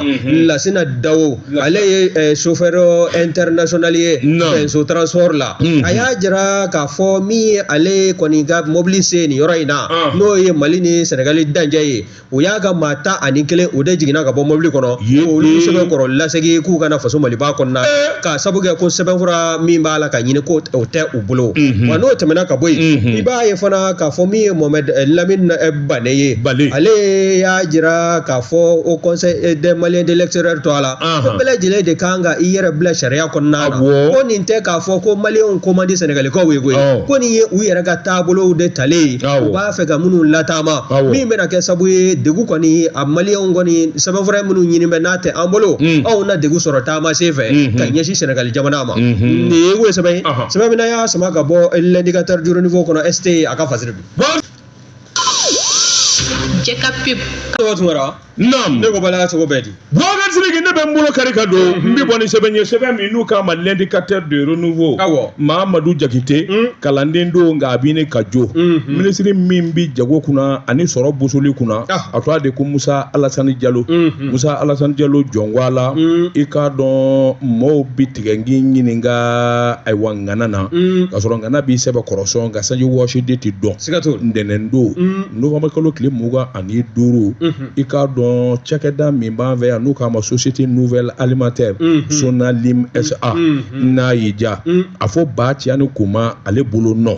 Lasina Dawo ale ye chauffeur international ye Penso transport la a y'a jira k'a fɔ min ye ale kɔni ka mobili sen nin yɔrɔ in na n'o ye Mali ni Sénégali dancɛ ye o y'a ka maa 11 o de jiginna ka bɔ mobili kɔnɔ olu sɛbɛnkɔrɔ lasegin k'u kana faso Maliba kɔnɔna k'a sabu kɛ ko sɛbɛnfura min b'a la ka ɲini ko o tɛ u bolo wa n'o tɛmɛna ka bɔ yen i b'a ye fana k'a fɔ min ye Mohamed Lamine Bane ye ale y'a jira k'a fɔ Haut Conseil des Maliens de l'extérieur to a la ko bɛɛ lajɛlen de kan ka i yɛrɛ bila sariya kɔnɔna na ko nin tɛ k'a fɔ ko maliyɛnw ko man di Sénégalikaw ye koyi ko nin ye u yɛrɛ ka taabolow de talen u b'a fɛ ka minnu lataama min bɛna kɛ sabu ye degun kɔni a maliyɛnw kɔni sɛbɛnfura minnu ɲini bɛ n'a tɛ an bolo anw na degun sɔrɔ taama sen fɛ ka ɲɛsin Sénégali jamana ma nin ye o ye sɛbɛn ye sɛbɛn min y'a sama ka bɔ l'indicateur du renouveau kɔnɔ ST a ka fasiri bi Jɛka pep ne ko bala cogo bɛɛ di Bɔkasiri ne bɛ n bolo kari ka don n bɛ bɔ ni sɛbɛn ye sɛbɛn min n'u k'a ma l'indicateur de renouveau Mahamadu Jakite kalanden don nka a b'i ne ka jo minisiri min bɛ jago kunna ani sɔrɔ bosoli kunna a tɔgɔ de ko Musa Alasani Jalo Musa Alasani Jalo jɔnwala i k'a dɔn mɔɔw bɛ tigɛngi ɲininka ayiwa ŋana na ka sɔrɔ ŋana b'i sɛbɛn kɔrɔsɔn nka sanji wɔsi de tɛ dɔn ntɛnɛn don novembre kalo tile 25 i k'a dɔn cakɛda min b'an fɛ yan n'u k'a ma société nouvelle alimentaire Sonalim SA n'a y'i ja a fɔ ba Tiani Kuma ale bolo nɔ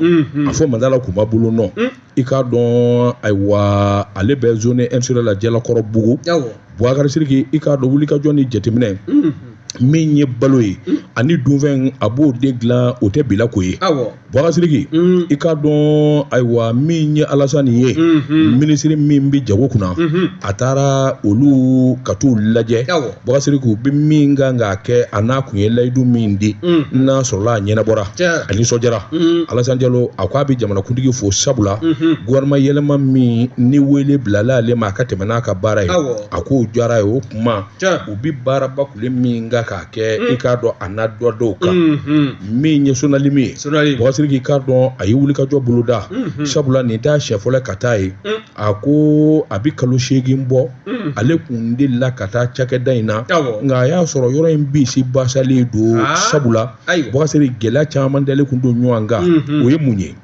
a fɔ Mandala Kuma bolo nɔ i k'a dɔn ayiwa ale bɛ zone industrielle la Jalakɔrɔ Bugu Bɔkari Sidiki i k'a dɔn wulikajɔ ni jateminɛ min ye balo ye ani dunfɛn a b'o de dilan o tɛ bila ko ye Boubacar i k'a dɔn ayiwa min ye Alasani ye minisiri min bɛ jago kunna a taara olu ka t'u lajɛ Boubacar u bɛ min kan k'a kɛ a n'a kun ye layidu min di n'a sɔrɔla a ɲɛnabɔra a nisɔndiyara Alasani Jalo a ko a bɛ jamanakuntigi fo sabula gouvernement yɛlɛma min ni wele bilala ale ma a ka tɛmɛ n'a ka baara ye a k'o diyara ye o kuma u bɛ baaraba kule min kan k'a kɛ i k'a dɔn a n'a dɔ dɔw kan min ye Sonalimi ye Boubacar k'i k'a dɔn a ye wulikajɔ boloda sabula nin t'a siɲɛ fɔlɔ ka taa ye a ko a bɛ kalo 8 bɔ ale kun delila ka taa cakɛda in na nka a y'a sɔrɔ yɔrɔ in bisi basalen don sabula Boubacar gɛlɛya caman dalen kun don ɲɔgɔn kan o ye mun ye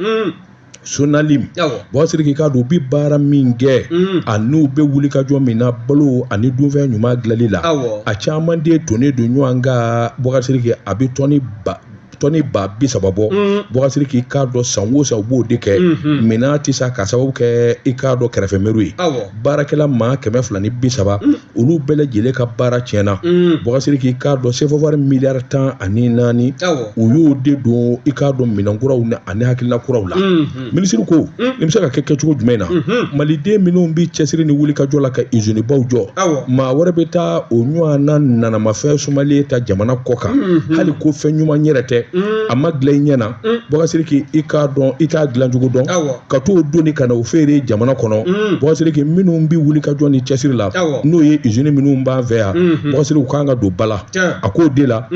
Sonalim Boubacar k'i k'a dɔn u bɛ baara min kɛ a n'u bɛ wulikajɔ min na balo ani dunfɛn ɲuman dilanli la a caman de tonnen don ɲɔgɔn kan Boubacar a bɛ tɔni ba 30 bɔ Boubacar k'i k'a dɔn san o san u b'o de kɛ minɛn tɛ sa ka sababu kɛ i k'a dɔn kɛrɛfɛ mɛru ye baarakɛla maa 230 olu bɛɛ lajɛlen ka baara tiɲɛna Boubacar k'i k'a dɔn CFA miliyari 14 u y'o de don i k'a dɔn minɛn kuraw ani hakilina kuraw la minisiri ko i bɛ se ka kɛ kɛcogo jumɛn na maliden minnu bɛ cɛsiri ni wulikajɔ la ka usine baw jɔ maa wɛrɛ bɛ taa o ɲɔgɔnna nanamafɛn sumalen ta jamana kɔ kan hali ko fɛn ɲuman yɛrɛ tɛ a ma dilan i ɲɛna Boubacar i k'a dɔn i t'a dilan cogo dɔn ka t'o doni ka na o feere jamana kɔnɔ Boubacar minnu bɛ wulikajɔ ni cɛsiri la n'o ye usine minnu b'an fɛ yan Boubacar u kan ka don ba la a k'o de la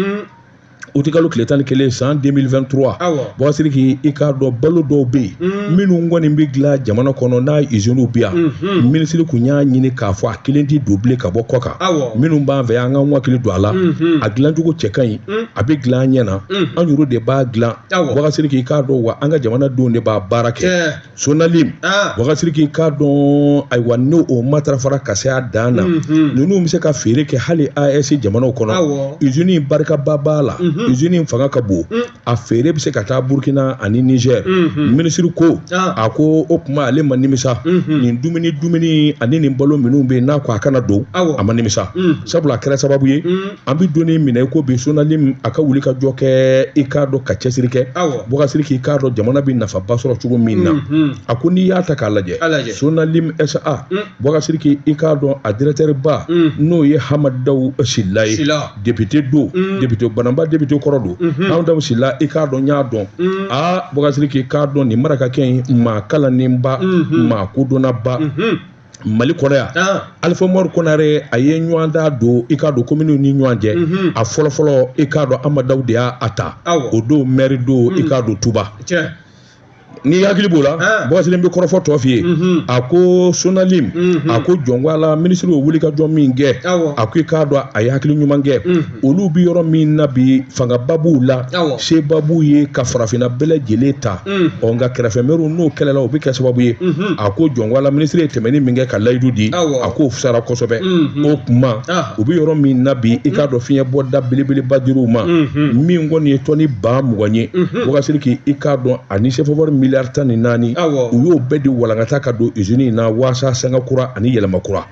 o tɛ kalo tile 11 san 2023 Boubacar i k'a dɔn balo dɔw bɛ yen minnu kɔni bɛ dilan jamana kɔnɔ n'a usines bɛ yan minisiri kun y'a ɲini k'a fɔ a kelen tɛ don bilen ka bɔ kɔ kan minnu b'an fɛ yan an ka hakili don a la a dilancogo cɛ ka ɲi a bɛ dilan an ɲɛna an yɛrɛ de b'a dilan Boubacar i k'a dɔn wa an ka jamanadenw de b'a baara kɛ Sonalim Boubacar i k'a dɔn ayiwa n'o matarafara ka se a dan na ninnu bɛ se ka feere kɛ hali AES jamanaw kɔnɔ usine barikaba b'a la usine fanga ka bon a feere bɛ se ka taa Burkina ani Niger minisiri ko a ko o kuma ale ma nimisa nin dumuni ani nin balo minnu bɛ n'a ko a kana don a ma nimisa sabula a kɛra sababu ye an bɛ donni minɛ ko bi Sonalim a ka wuli ka jɔ kɛ i k'a dɔn ka cɛsiri kɛ Boubacar k'i k'a dɔn jamana bɛ nafaba sɔrɔ cogo min na a ko n'i y'a ta k'a lajɛ Sonalim SA Boubacar i k'a dɔn a directeur ba n'o ye Hamadaw Sila ye député do député Banamba député kɔrɔ don Hamadaw Sila i k'a dɔn n y'a dɔn Boubacar k'i k'a dɔn nin marakakɛ in maa kalannenba maa kodɔnnaba Mali kɔnɔ yan Alpha Umaru Konare a ye ɲɔgɔn da don i k'a dɔn commune ni ɲɔgɔn cɛ a fɔlɔfɔlɔ i k'a dɔn Amadaw de y'a ta o don maire don i k'a dɔn Tuba ni hakili b'o la Boubacar bɛ kɔrɔfɔ tɔ f'i ye a ko Sonalim a ko jɔnwala minisiri o wuli ka jɔ min kɛ a ko i k'a dɔn a ye hakili ɲuman kɛ olu bɛ yɔrɔ min na bi fangaba b'u la seba b'u ye ka farafinna bɛɛ lajɛlen ta nka kɛrɛfɛmɛriw n'o kɛlɛla o bɛ kɛ sababu ye a ko jɔnwala minisiri ye tɛmɛni min kɛ ka layidu di a k'o fisara kosɛbɛ o kuma u bɛ yɔrɔ min na bi i k'a dɔn fiɲɛ bɔda belebeleba dir'u ma min kɔni ye tɔni 20,000 ye Boubacar i k'a dɔn ani CFA miliyari 14 u y'o bɛɛ di walankata ka don usine in na waasa sangakura ani yɛlɛmakura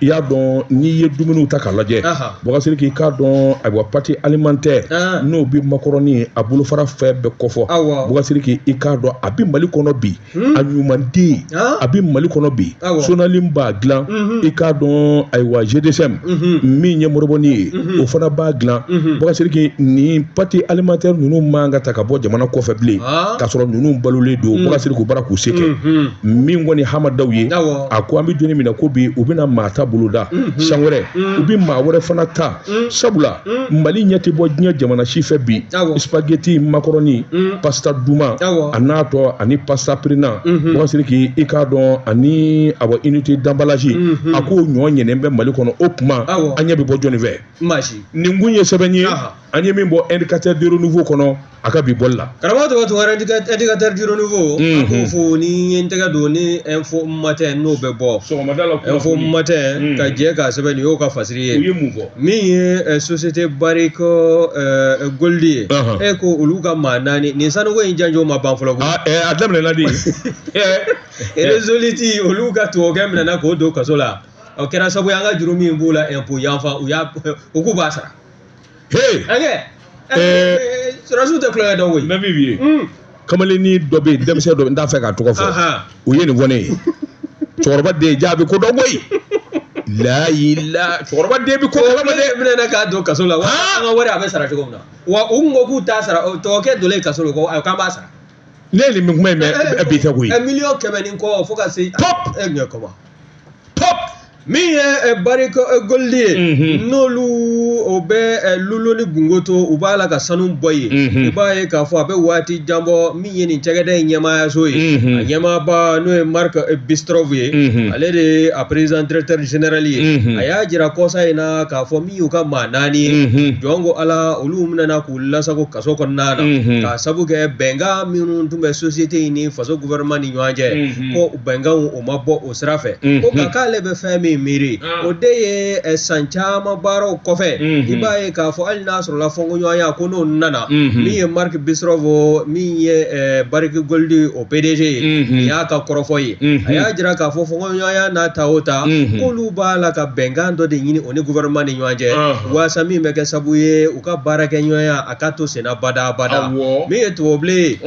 i y'a dɔn n'i ye dumuniw ta k'a lajɛ Boubacar k'i k'a dɔn ayiwa pâte alimentaire n'o bɛ makɔrɔni a bolofara fɛn bɛɛ kɔfɔ Boubacar i k'a dɔn a bɛ Mali kɔnɔ bi a ɲumanden a bɛ Mali kɔnɔ bi Sonalim b'a dilan i k'a dɔn ayiwa GDSM min ye Moribɔni ye o fana b'a dilan Boubacar nin pâte alimentaire ninnu man ka ta ka bɔ jamana kɔfɛ bilen k'a sɔrɔ ninnu balolen don Boubacar k'u bara k'u se kɛ min kɔni Hamadaw ye a ko an bɛ donni minɛ ko bi u bɛna maa ta boloda san wɛrɛ u bɛ maa wɛrɛ fana ta sabula Mali ɲɛ tɛ bɔ diɲɛ jamana si fɛ bi spaghetti macaroni pasta duma a n'a tɔ ani pasta pirina Boubacar i k'a dɔn ani awa unité d'emballage a k'o ɲɔ ɲɛnen bɛ Mali kɔnɔ o kuma an ɲɛ bɛ bɔ jɔnni fɛ nin kun ye sɛbɛn ye an ye min bɔ indicateur de renouveau kɔnɔ a ka bi bɔli la karamɔgɔ tɔgɔ tun wɛrɛ indicateur de renouveau a k'o fɔ ni ye n tɛgɛ don ni info matin n'o bɛ bɔ info matin ka jɛ k'a sɛbɛn nin y'o ka fasiri ye u ye mun fɔ min ye société Barrick Gold ye e ko olu ka maa 4 nin sanuko in janjo ma ban fɔlɔ ko a daminɛna di Resoliti olu ka tuwawukɛ minɛna k'o don kaso la o kɛra sabu an ka juru min b'u la impôt yanfa u k'u b'a sara sɔrɔsiw tɛ kulonkɛ dɔn koyi. Nabi bi kamaleni dɔ bɛ yen denmisɛn dɔ n t'a fɛ k'a tɔgɔ fɔ o ye nin fɔ ne ye cɛkɔrɔba den jaabi ko dɔn koyi cɛkɔrɔba den bi ko kalama dɛ minɛ k'a don kaso la wa an ka wari a bɛ sara cogo min na wa u ko k'u t'a sara tɔgɔkɛ donnen kaso la k'an b'a sara. ne ye nin min kuma in mɛn bi tɛ koyi. miliyɔn 100 ni kɔ fo ka se. top ɲɛ kɔma top min ye barike golidi ye n'olu o bɛ lulu ni gungo to u b'a la ka sanu bɔ yen i b'a ye k'a fɔ a bɛ waati jan bɔ min ye nin cakɛda in ɲɛmaayaso ye a ɲɛmaaba n'o ye Marc Bistrov ye ale de ye a président directeur général ye a y'a jira kɔsa in na k'a fɔ min y'u ka maa 4 ye jɔn ko ala olu minɛna k'u lasago kaso kɔnɔna na k'a sabu kɛ bɛnkan minnu tun bɛ société in ni faso gouvernement ni ɲɔgɔn cɛ ko bɛnkanw o ma bɔ o sira fɛ ko nka k'ale bɛ fɛn min miiri o de ye san caman baaraw kɔfɛ i b'a ye k'a fɔ hali n'a sɔrɔla fɔnkɔɲɔgɔnya ko n'o nana min ye Marc Bistrov min ye Barrick Gold o PDG ye nin y'a ka kɔrɔfɔ ye a y'a jira k'a fɔ fɔnkɔɲɔgɔnya n'a ta o ta k'olu b'a la ka bɛnkan dɔ de ɲini o ni gouvernement ni ɲɔgɔn cɛ waasa min bɛ kɛ sabu ye u ka baarakɛɲɔgɔnya a ka to senna bada min ye tubabubilen ye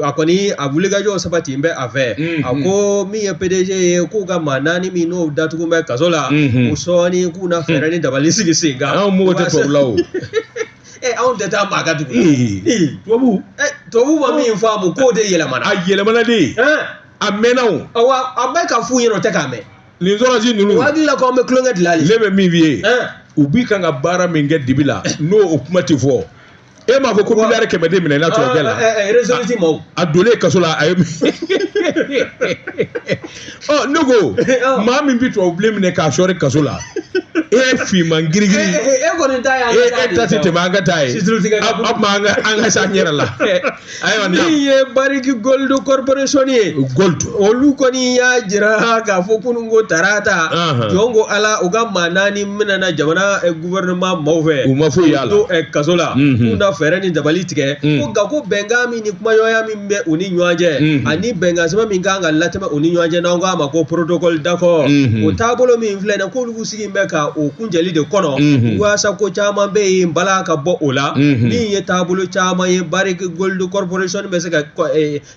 a kɔni a wulikajɔ sabati bɛ a fɛ a ko min ye PDG ye k'u ka maa 4 min n'o datugu bɛ kaso la u sɔɔni k'u na fɛɛrɛ ni dabali sigi sen kan anw mɔgɔ tɛ tubabu la o anw tɛ taa maa ka dugu tubabu ma min faamu k'o de yɛlɛmana a yɛlɛmana de a mɛnna o a bɛ ka f'u ɲɛna o tɛ k'a mɛn nin sɔrɔsi ninnu hakili la k'anw bɛ tulonkɛ dilan ne bɛ min f'i ye u bi kan ka baara min kɛ dibi la n'o o kuma tɛ fɔ e m'a fɔ ko miliyari 100 de minɛ n'a tubabu la résolute ma a donnen kaso la a ye ne ko maa min bi tubabubilen minɛ k'a sɔri kaso la e ye finman girigiri e kɔni ta y'an e ta tɛ tɛmɛ an ka taa ye a kuma an ka s'an yɛrɛ la ayiwa min ye Barrick Gold Corporation ye gold olu kɔni y'a jira k'a fɔ kunun ko tarata jɔn ko ala u ka maa 4 minɛna jamana gouvernement maaw fɛ u ma foyi y'a la to kaso la k'u na fɛɛrɛ ni dabali tigɛ ko nka ko bɛnkan min ni kumaɲɔgɔnya min bɛ u ni ɲɔgɔn cɛ ani bɛnkan sɛbɛn min kan ka latɛmɛ u ni ɲɔgɔn cɛ n'an k'a ma ko protocole d'accord o taabolo min filɛ nin k'olu sigi bɛ ka o kunjɛli de kɔnɔ waasa ko caman bɛ yen bala ka bɔ o la min ye taabolo caman ye Barrick Gold Corporation bɛ se ka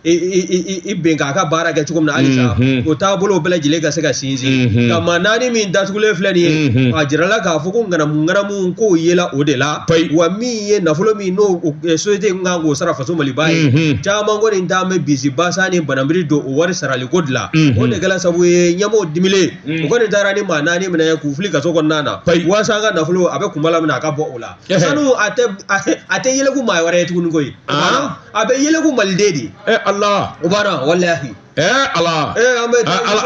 i bɛn k'a ka baara kɛ cogo min na halisa o taabolo bɛɛ lajɛlen ka se ka sinsin ka maa 4 min datugulen filɛ nin ye a jirala k'a fɔ ko ŋanamu k'o yela o de la wa min ye nafolo min n'o société kan k'o sara faso maliba ye caman kɔni t'an bɛ bisi basa ni bananbiri don o wari sarali ko de la o de kɛla sabu ye ɲɛmɔgɔ dimilen o kɔni taara ni maa 4 minɛ k'u fili kaso kɔnɔna na waasa an ka nafolo a bɛ kunbala min a ka bɔ o la sanu a tɛ yɛlɛku maa wɛrɛ ye tuguni koyi a bɛ yɛlɛku maliden de Allah o b'a dɔn walahi Allah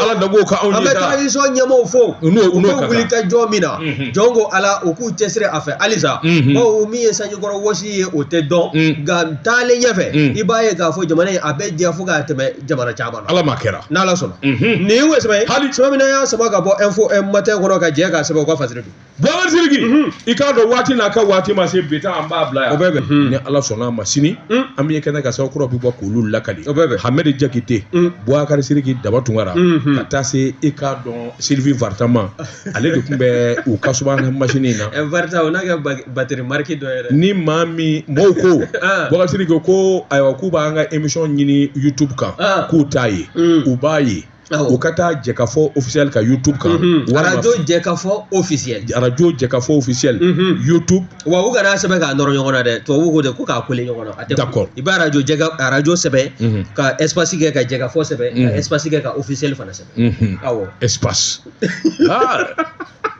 ala dabo ka anw ye an bɛ tradition ɲɛmɔgɔw fo u bɛ wuli ka jɔn min na jɔn ko ala u k'u cɛsiri a fɛ halisa bawo min ye sanjikɔrɔ wɔsi ye o tɛ dɔn nka taalen ɲɛfɛ i b'a ye k'a fɔ jamana in a bɛ diya fo k'a tɛmɛ jamana caman na ala ma kɛra n'ala sɔnna nin ye sɛbɛn ye hali sɛbɛn min y'a sama ka bɔ info matin kɔnɔ ka jɛ k'a sɛbɛn u ka fasiri don Baba Siriki i k'a dɔn waati n'a ka waati ma se bi ta an b'a bila yan o bɛɛ bɛn ni ala sɔnna a ma sini an bɛ kɛnɛ ka sababu kɔrɔ bi bɔ k'olu lakali o bɛɛ bɛn Hamɛdi Jakite Bouakari Siriki Daba Tunkara ka taa se i k'a dɔn Sylvie Vartan ma ale de tun bɛ u ka subahana machine in na Vartan o n'a kɛ batterie marque dɔ yɛrɛ ni maa min mɔgɔw ko Bouakari Siriki ko ayiwa k'u b'an ka émission ɲini YouTube kan k'u t'a ye u b'a ye u ka taa Jɛkafɔ officiel ka YouTube kan radio Jɛkafɔ officiel YouTube wa u kana sɛbɛn k'a nɔrɔ ɲɔgɔn na dɛ tubabu ko de ko k'a kole ɲɔgɔn na d'accord i b'a radio sɛbɛn ka espace kɛ ka Jɛkafɔ sɛbɛn ka espace kɛ ka officiel fana sɛbɛn awɔ espace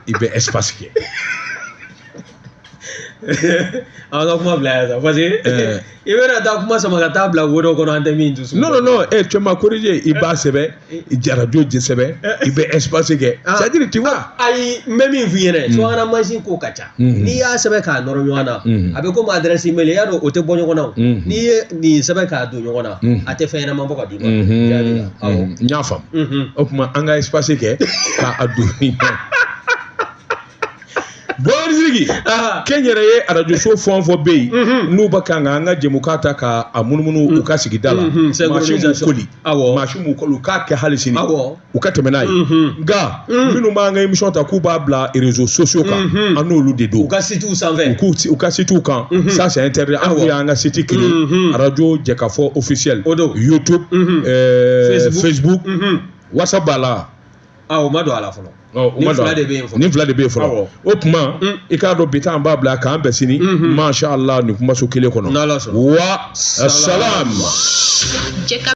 i bɛ espace kɛ an ka kuma bila yan sa parce que i bɛna taa kuma sama ka taa bila wo dɔ kɔnɔ an tɛ min dusu non tu m'as corrigé i b'a sɛbɛn radio sɛbɛn i bɛ espace kɛ c'est à dire tu vois ayi n bɛ min f'i ɲɛna subahana mansin ko ka ca n'i y'a sɛbɛn k'a nɔrɔ ɲɔgɔn na a bɛ komi adresse email i y'a dɔn o tɛ bɔ ɲɔgɔn na n'i ye nin sɛbɛn k'a don ɲɔgɔn na a tɛ fɛn ɲɛnama bɔ ka d'i ma n y'a faamu o tuma an ka espace kɛ k'a don Bouakari Sigi Kenya ye arajo so fɔn fɔ bɛ yen n'u bɛ kan an ka jɛmukan ta ka a munumunu u ka sigida la mansin m'u koli mansin m'u koli u k'a kɛ hali sini u ka tɛmɛ n'a ye nka minnu b'an ka émission ta k'u b'a bila réseaux sociaux kan an n'olu de don u ka sitiw sanfɛ u ka sitiw kan ça c'est interdit an ko y'an ka site kelen arajo jɛkafɔ officiel YouTube Facebook WhatsApp b'a la o ma don a la fɔlɔ nin fila de bɛ yen fɔlɔ o tuma i k'a dɔn bi ta an b'a bila k'an bɛn sini masha Allah nin kumaso kelen kɔnɔ wa salam